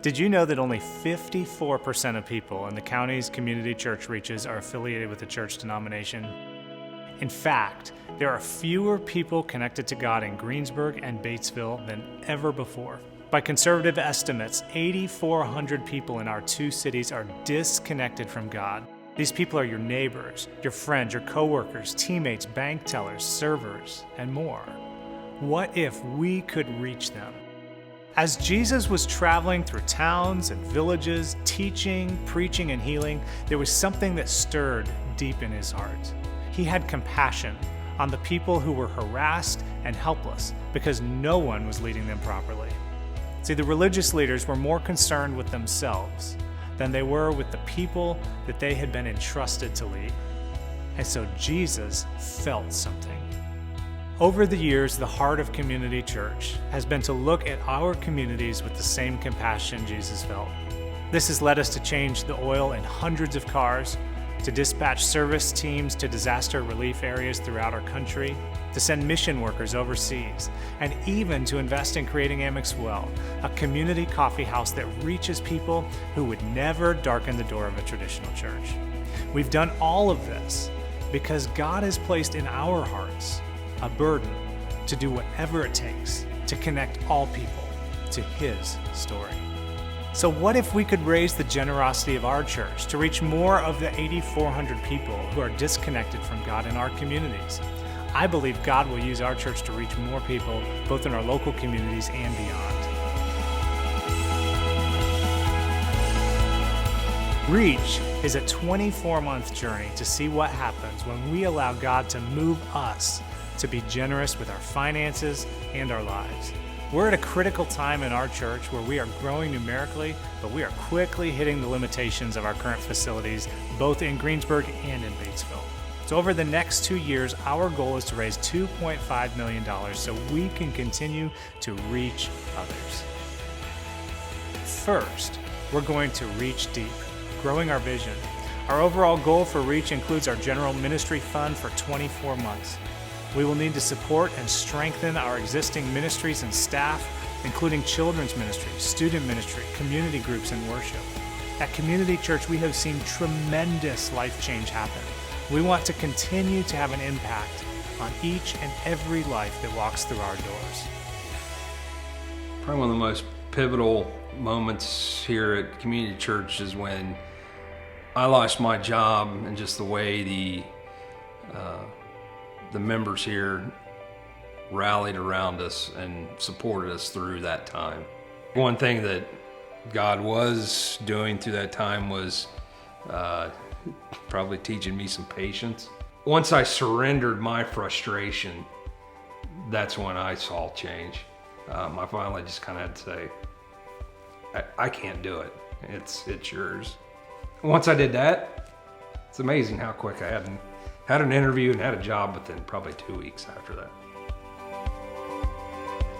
Did you know that only 54% of people in the county's community church reaches are affiliated with a church denomination? In fact, there are fewer people connected to God in Greensburg and Batesville than ever before. By conservative estimates, 8,400 people in our two cities are disconnected from God. These people are your neighbors, your friends, your coworkers, teammates, bank tellers, servers, and more. What if we could reach them? As Jesus was traveling through towns and villages, teaching, preaching, and healing, there was something that stirred deep in his heart. He had compassion on the people who were harassed and helpless because no one was leading them properly. See, the religious leaders were more concerned with themselves than they were with the people that they had been entrusted to lead. And so Jesus felt something. Over the years, the heart of Community Church has been to look at our communities with the same compassion Jesus felt. This has led us to change the oil in hundreds of cars, to dispatch service teams to disaster relief areas throughout our country, to send mission workers overseas, and even to invest in creating Amex Well, a community coffee house that reaches people who would never darken the door of a traditional church. We've done all of this because God has placed in our hearts a burden to do whatever it takes to connect all people to His story. So what if we could raise the generosity of our church to reach more of the 8,400 people who are disconnected from God in our communities? I believe God will use our church to reach more people, both in our local communities and beyond. Reach is a 24-month journey to see what happens when we allow God to move us to be generous with our finances and our lives. We're at a critical time in our church where we are growing numerically, but we are quickly hitting the limitations of our current facilities, both in Greensburg and in Batesville. So over the next 2 years, our goal is to raise $2.5 million so we can continue to reach others. First, we're going to reach deep, growing our vision. Our overall goal for Reach includes our general ministry fund for 24 months. We will need to support and strengthen our existing ministries and staff, including children's ministry, student ministry, community groups, and worship. At Community Church, we have seen tremendous life change happen. We want to continue to have an impact on each and every life that walks through our doors. Probably one of the most pivotal moments here at Community Church is when I lost my job and just the way the members here rallied around us and supported us through that time. One thing that God was doing through that time was probably teaching me some patience. Once I surrendered my frustration, that's when I saw change. I finally just kind of had to say, I can't do it. It's yours. Once I did that, it's amazing how quick I had an interview and had a job within probably 2 weeks after that.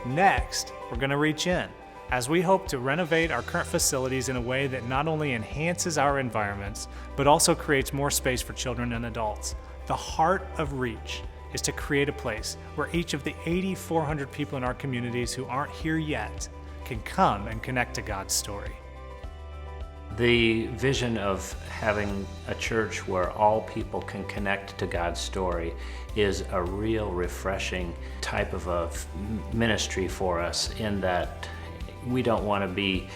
Next, we're going to reach in as we hope to renovate our current facilities in a way that not only enhances our environments, but also creates more space for children and adults. The heart of Reach is to create a place where each of the 8,400 people in our communities who aren't here yet can come and connect to God's story. The vision of having a church where all people can connect to God's story is a real refreshing type of a ministry for us, in that we don't want to be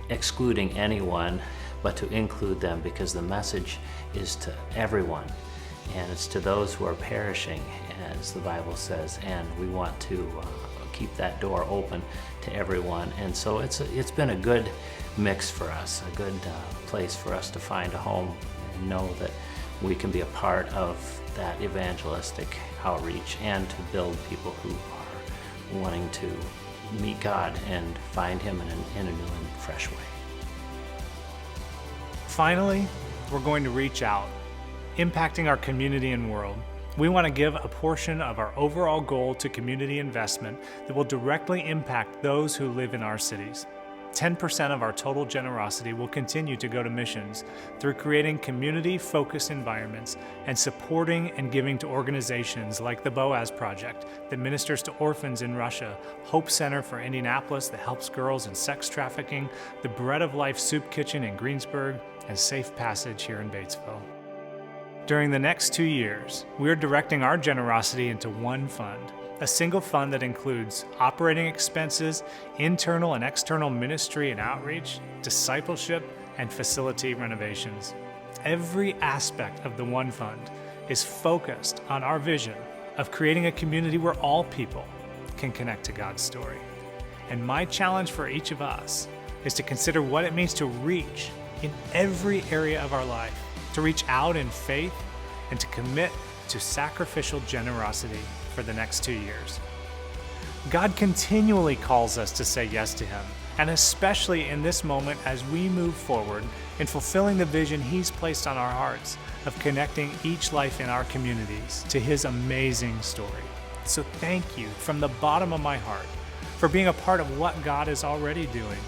excluding anyone, but to include them, because the message is to everyone, and it's to those who are perishing, as the Bible says, and we want to keep that door open to everyone. And so it's been a good mix for us, a good place for us to find a home and know that we can be a part of that evangelistic outreach and to build people who are wanting to meet God and find Him in a new and fresh way. Finally, we're going to reach out, impacting our community and world. We want to give a portion of our overall goal to community investment that will directly impact those who live in our cities. 10% of our total generosity will continue to go to missions through creating community-focused environments and supporting and giving to organizations like the Boaz Project that ministers to orphans in Russia, Hope Center for Indianapolis that helps girls in sex trafficking, the Bread of Life Soup Kitchen in Greensburg, and Safe Passage here in Batesville. During the next 2 years, we are directing our generosity into one fund, a single fund that includes operating expenses, internal and external ministry and outreach, discipleship, and facility renovations. Every aspect of the One Fund is focused on our vision of creating a community where all people can connect to God's story. And my challenge for each of us is to consider what it means to reach in every area of our life, to reach out in faith, and to commit to sacrificial generosity for the next 2 years. God continually calls us to say yes to Him, and especially in this moment as we move forward in fulfilling the vision He's placed on our hearts of connecting each life in our communities to His amazing story. So thank you from the bottom of my heart for being a part of what God is already doing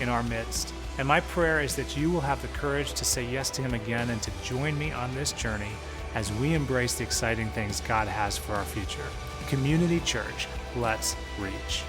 in our midst. And my prayer is that you will have the courage to say yes to Him again and to join me on this journey as we embrace the exciting things God has for our future. Community Church, let's reach.